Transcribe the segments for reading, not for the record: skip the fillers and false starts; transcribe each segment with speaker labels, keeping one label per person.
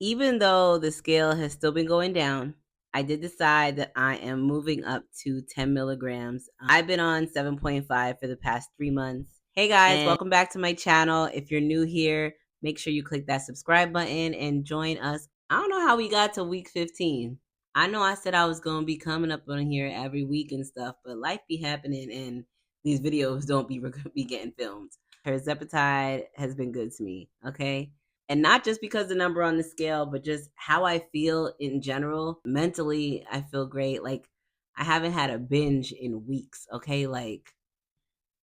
Speaker 1: Even though the scale has still been going down, I did decide that I am moving up to 10 milligrams. I've been on 7.5 for the past 3 months. Hey guys, welcome back to my channel. If you're new here, make sure you click that subscribe button and join us. I don't know how we got to week 15. I know I said I was going to be coming up on here every week and stuff, but life be happening and these videos don't be getting filmed. Tirzepatide has been good to me, okay? And not just because the number on the scale, but just how I feel in general. Mentally, I feel great. Like, I haven't had a binge in weeks, okay? Like,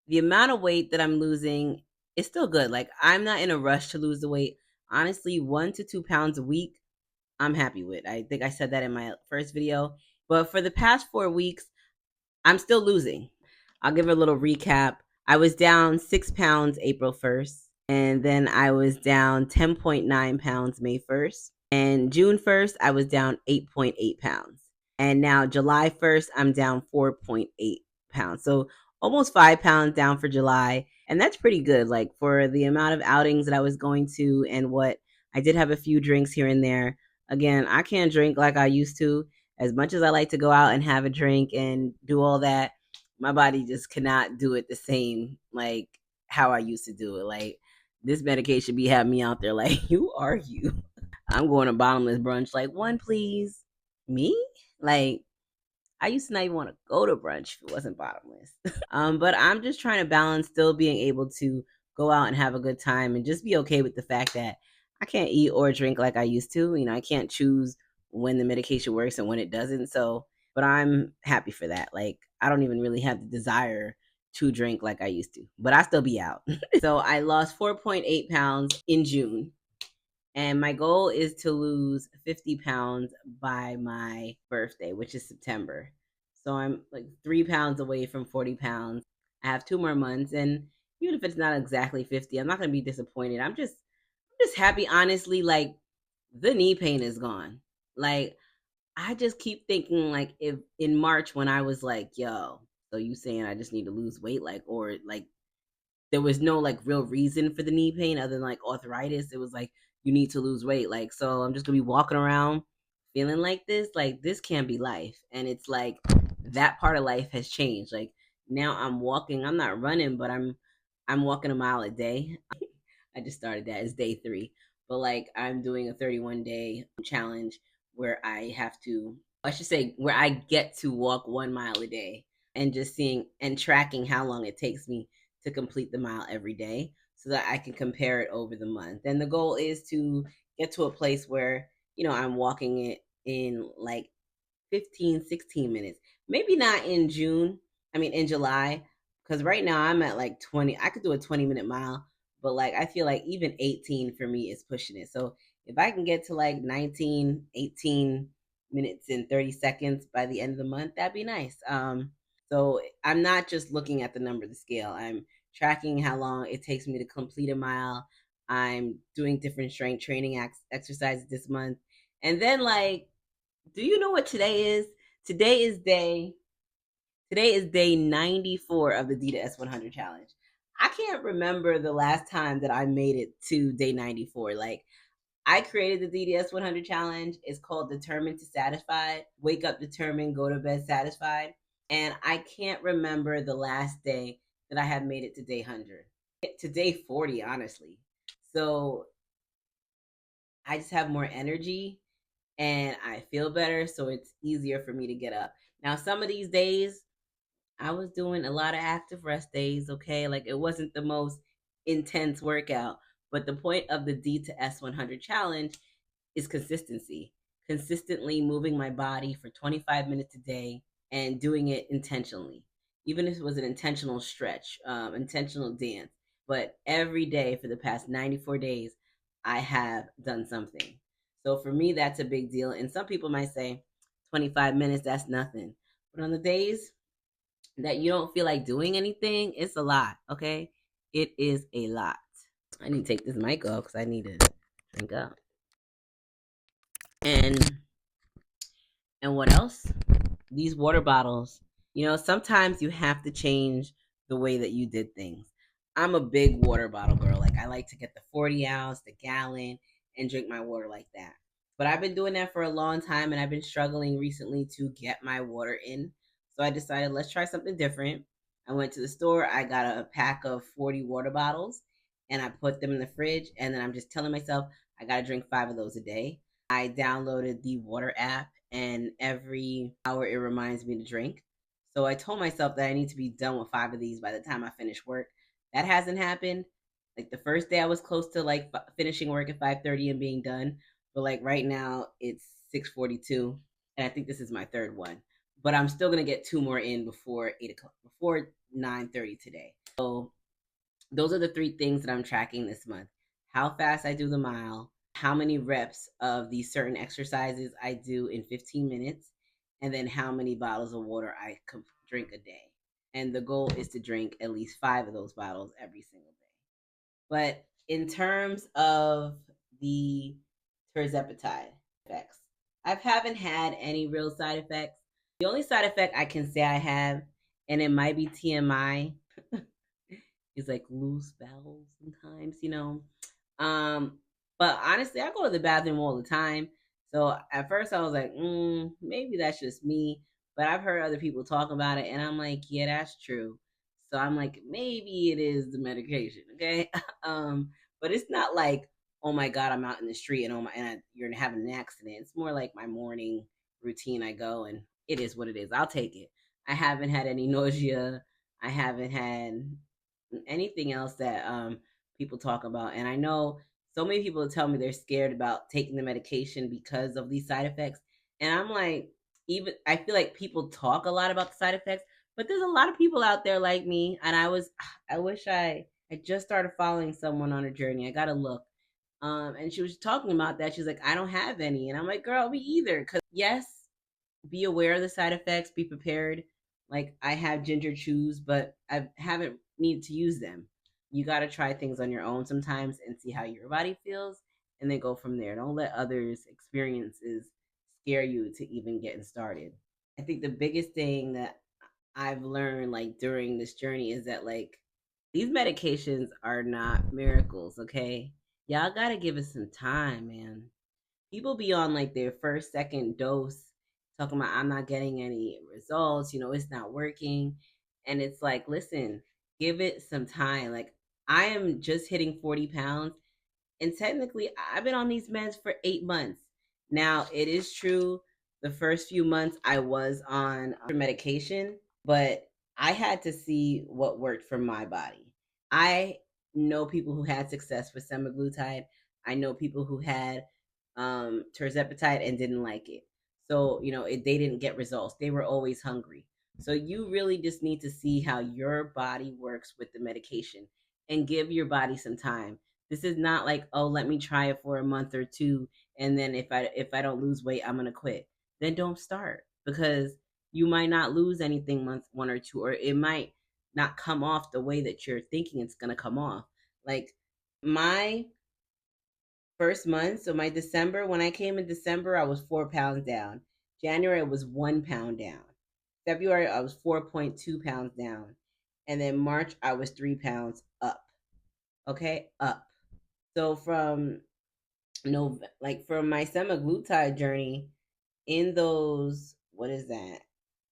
Speaker 1: the amount of weight that I'm losing is still good. Like, I'm not in a rush to lose the weight. Honestly, 1 to 2 pounds a week, I'm happy with. I think I said that in my first video. But for the past 4 weeks, I'm still losing. I'll give a little recap. I was down 6 pounds April 1st, and then I was down 10.9 pounds May 1st. And June 1st, I was down 8.8 pounds. And now July 1st, I'm down 4.8 pounds. So almost 5 pounds down for July. And that's pretty good. Like for the amount of outings that I was going to and what I did have a few drinks here and there. Again, I can't drink like I used to. As much as I like to go out and have a drink and do all that, my body just cannot do it the same like how I used to do it. Like this medication be having me out there like, who are you? I'm going to bottomless brunch. Like, one, please. Me? Like, I used to not even want to go to brunch if it wasn't bottomless. But I'm just trying to balance still being able to go out and have a good time and just be okay with the fact that I can't eat or drink like I used to. You know, I can't choose when the medication works and when it doesn't. So, but I'm happy for that. Like, I don't even really have the desire to drink like I used to, but I still be out. So I lost 4.8 pounds in June. And my goal is to lose 50 pounds by my birthday, which is September. So I'm like 3 pounds away from 40 pounds. I have 2 more months. And even if it's not exactly 50, I'm not going to be disappointed. I'm just happy, honestly. Like the knee pain is gone. Like I just keep thinking like if in March when I was like, yo, so you saying I just need to lose weight, like, or like there was no like real reason for the knee pain other than like arthritis. It was like you need to lose weight. Like, so I'm just gonna be walking around feeling like this. Like this can't be life. And it's like that part of life has changed. Like now I'm walking, I'm not running, but I'm walking a mile a day. I just started that. It's day 3. But like I'm doing a 31-day challenge where I have to, I should say, where I get to walk 1 mile a day and just seeing and tracking how long it takes me to complete the mile every day so that I can compare it over the month. And the goal is to get to a place where, you know, I'm walking it in like 15, 16 minutes. Maybe not in June, I mean, in July, because right now I'm at like 20. I could do a 20-minute mile, but like I feel like even 18 for me is pushing it. So if I can get to like 19, 18 minutes and 30 seconds by the end of the month, that'd be nice. So I'm not just looking at the number of the scale. I'm tracking how long it takes me to complete a mile. I'm doing different strength training exercises this month. And then like, do you know what today is? Today is day Today is day 94 of the Dita S100 challenge. I can't remember the last time that I made it to day 94. Like I created the DDS 100 challenge. It's called Determined to Satisfied. Wake up determined, go to bed satisfied. And I can't remember the last day that I had made it to day 100. To day 40, honestly. So I just have more energy and I feel better. So it's easier for me to get up. Now, some of these days, I was doing a lot of active rest days, okay? Like it wasn't the most intense workout. But the point of the D to S100 challenge is consistency. Consistently moving my body for 25 minutes a day and doing it intentionally. Even if it was an intentional stretch, intentional dance. But every day for the past 94 days, I have done something. So for me, that's a big deal. And some people might say 25 minutes, that's nothing. But on the days that you don't feel like doing anything, it's a lot, okay? It is a lot. I need to take this mic off because I need to drink up. And what else? These water bottles. You know, sometimes you have to change the way that you did things. I'm a big water bottle girl. Like I like to get the 40 ounce, the gallon, and drink my water like that. But I've been doing that for a long time, and I've been struggling recently to get my water in. So I decided, let's try something different. I went to the store, I got a pack of 40 water bottles, and I put them in the fridge. And then I'm just telling myself, I got to drink 5 of those a day. I downloaded the water app, and every hour it reminds me to drink. So I told myself that I need to be done with 5 of these by the time I finish work. That hasn't happened. Like the first day I was close to like finishing work at 5:30 and being done, but like right now it's 6:42, and I think this is my third one. But I'm still gonna get 2 more in before 8 o'clock, before 9:30 today. So those are the 3 things that I'm tracking this month: how fast I do the mile, how many reps of these certain exercises I do in 15 minutes, and then how many bottles of water I drink a day. And the goal is to drink at least 5 of those bottles every single day. But in terms of the Tirzepatide effects, I haven't had any real side effects. The only side effect I can say I have, and it might be TMI, is like loose bowels sometimes. Um, but honestly, I go to the bathroom all the time. So at first I was like, maybe that's just me. But I've heard other people talk about it, and I'm like, yeah, that's true. So I'm like, maybe it is the medication, okay? But it's not like, oh my god, I'm out in the street and you're having an accident. It's more like my morning routine. I go, and it is what it is. I'll take it. I haven't had any nausea. I haven't had anything else that people talk about. And I know so many people tell me they're scared about taking the medication because of these side effects. And I'm like, even I feel like people talk a lot about the side effects, but there's a lot of people out there like me. And I wish I just started following someone on a journey. I gotta look. And she was talking about that. She's like, I don't have any. And I'm like, girl, me either. Cause yes, be aware of the side effects, be prepared. Like I have ginger chews, but I haven't needed to use them. You got to try things on your own sometimes and see how your body feels, and then go from there. Don't let others' experiences scare you to even getting started. I think the biggest thing that I've learned like during this journey is that like these medications are not miracles, okay? Y'all got to give it some time, man. People be on like their first, second dose talking about I'm not getting any results, it's not working. And it's like, listen, give it some time. Like I am just hitting 40 pounds, and technically I've been on these meds for 8 months. Now it is true the first few months I was on medication, but I had to see what worked for my body. I know people who had success with semaglutide. I know people who had Tirzepatide and didn't like it. So, they didn't get results. They were always hungry. So you really just need to see how your body works with the medication and give your body some time. This is not like, oh, let me try it for a month or two, and then if I don't lose weight, I'm gonna quit. Then don't start, because you might not lose anything month 1 or 2, or it might not come off the way that you're thinking it's gonna come off. Like my first month, so my December, when I came in December, I was 4 pounds down. January, I was 1 pound down. February, I was 4.2 pounds down. And then March, I was 3 pounds up. Okay, up. So from from my semaglutide journey, in those, what is that?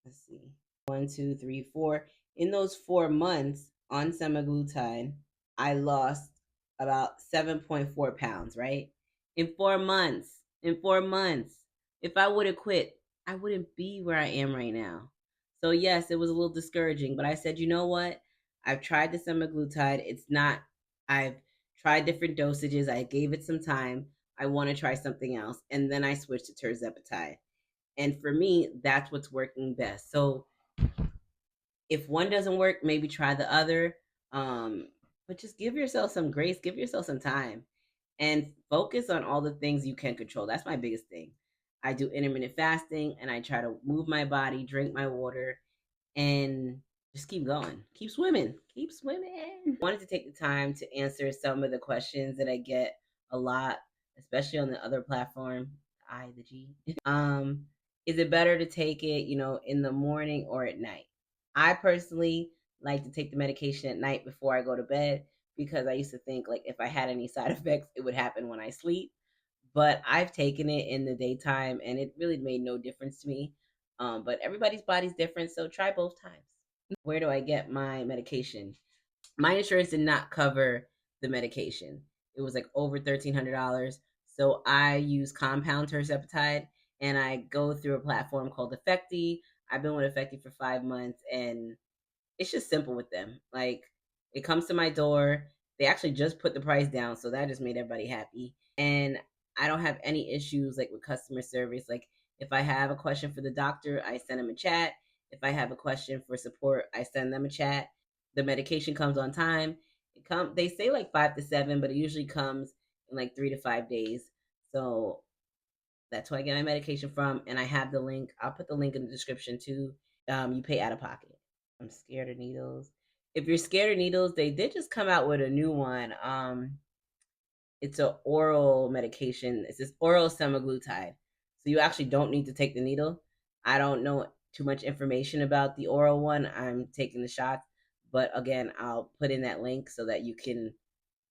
Speaker 1: Let's see. 1, 2, 3, 4. In those 4 months on semaglutide, I lost about 7.4 pounds, right? In 4 months. In 4 months. If I would have quit, I wouldn't be where I am right now. So yes, it was a little discouraging, but I said, you know what? I've tried the semaglutide. I've tried different dosages. I gave it some time. I want to try something else. And then I switched to Tirzepatide. And for me, that's what's working best. So if one doesn't work, maybe try the other. But just give yourself some grace, give yourself some time, and focus on all the things you can control. That's my biggest thing. I do intermittent fasting, and I try to move my body, drink my water, and just keep going. Keep swimming. Keep swimming. I wanted to take the time to answer some of the questions that I get a lot, especially on the other platform, the G. Is it better to take it, in the morning or at night? I personally like to take the medication at night before I go to bed, because I used to think like if I had any side effects, it would happen when I sleep. but I've taken it in the daytime and it really made no difference to me. But everybody's body's different, so try both times. Where do I get my medication? My insurance did not cover the medication. It was like over $1,300. So I use compound Tirzepatide, and I go through a platform called Effecty. I've been with Effecty for 5 months, and it's just simple with them. Like, it comes to my door. They actually just put the price down, so that just made everybody happy. And I don't have any issues like with customer service. Like, if I have a question for the doctor, I send them a chat. If I have a question for support, I send them a chat. The medication comes on time. They say like 5 to 7, but it usually comes in like 3 to 5 days. So that's who I get my medication from, and I have the link. I'll put the link in the description too. You pay out of pocket. I'm scared of needles. If you're scared of needles, they did just come out with a new one. It's an oral medication. It's this oral semaglutide. So you actually don't need to take the needle. I don't know too much information about the oral one. I'm taking the shots, but again, I'll put in that link so that you can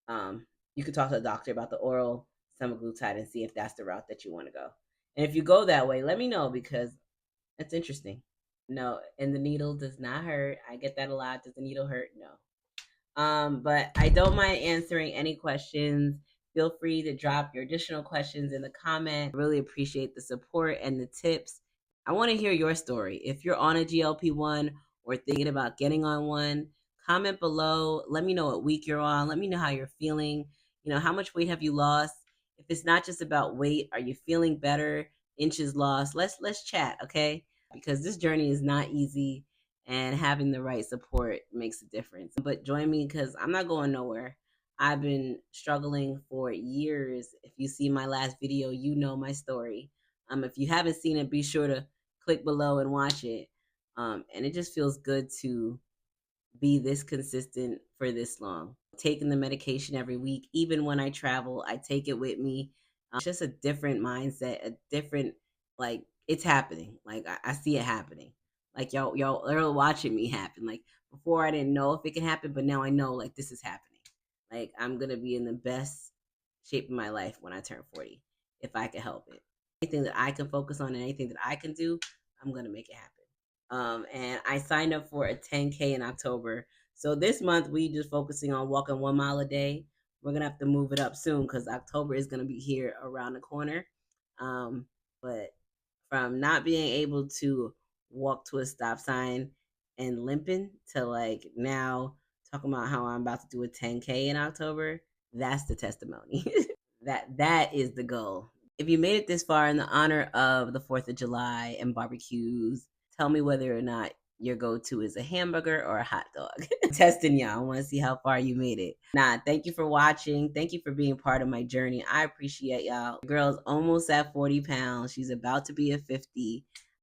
Speaker 1: talk to the doctor about the oral semaglutide and see if that's the route that you want to go. And if you go that way, let me know because that's interesting. No, and the needle does not hurt. I get that a lot. Does the needle hurt? No. But I don't mind answering any questions. Feel free to drop your additional questions in the comment. I really appreciate the support and the tips. I want to hear your story. If you're on a GLP-1 or thinking about getting on one, comment below. Let me know what week you're on. Let me know how you're feeling. How much weight have you lost? If it's not just about weight, are you feeling better? Inches lost? Let's chat, okay? Because this journey is not easy, and having the right support makes a difference. But join me because I'm not going nowhere. I've been struggling for years. If you see my last video, you know my story. If you haven't seen it, be sure to click below and watch it. And it just feels good to be this consistent for this long. Taking the medication every week, even when I travel, I take it with me. It's just a different mindset, a different, like, it's happening. Like, I see it happening. Like, y'all are watching me happen. Like, before I didn't know if it can happen, but now I know, like, this is happening. Like, I'm going to be in the best shape of my life when I turn 40, if I can help it. Anything that I can focus on and anything that I can do, I'm going to make it happen. And I signed up for a 10K in October. So this month we just focusing on walking 1 mile a day. We're gonna have to move it up soon because October is gonna be here around the corner. But from not being able to walk to a stop sign and limping to like now talking about how I'm about to do a 10K in October, that's the testimony. That is the goal. If you made it this far in the honor of the 4th of July and barbecues, tell me whether or not your go-to is a hamburger or a hot dog. Testing y'all. I want to see how far you made it. Thank you for watching. Thank you for being part of my journey. I appreciate y'all. The girl's almost at 40 pounds. She's about to be at 50.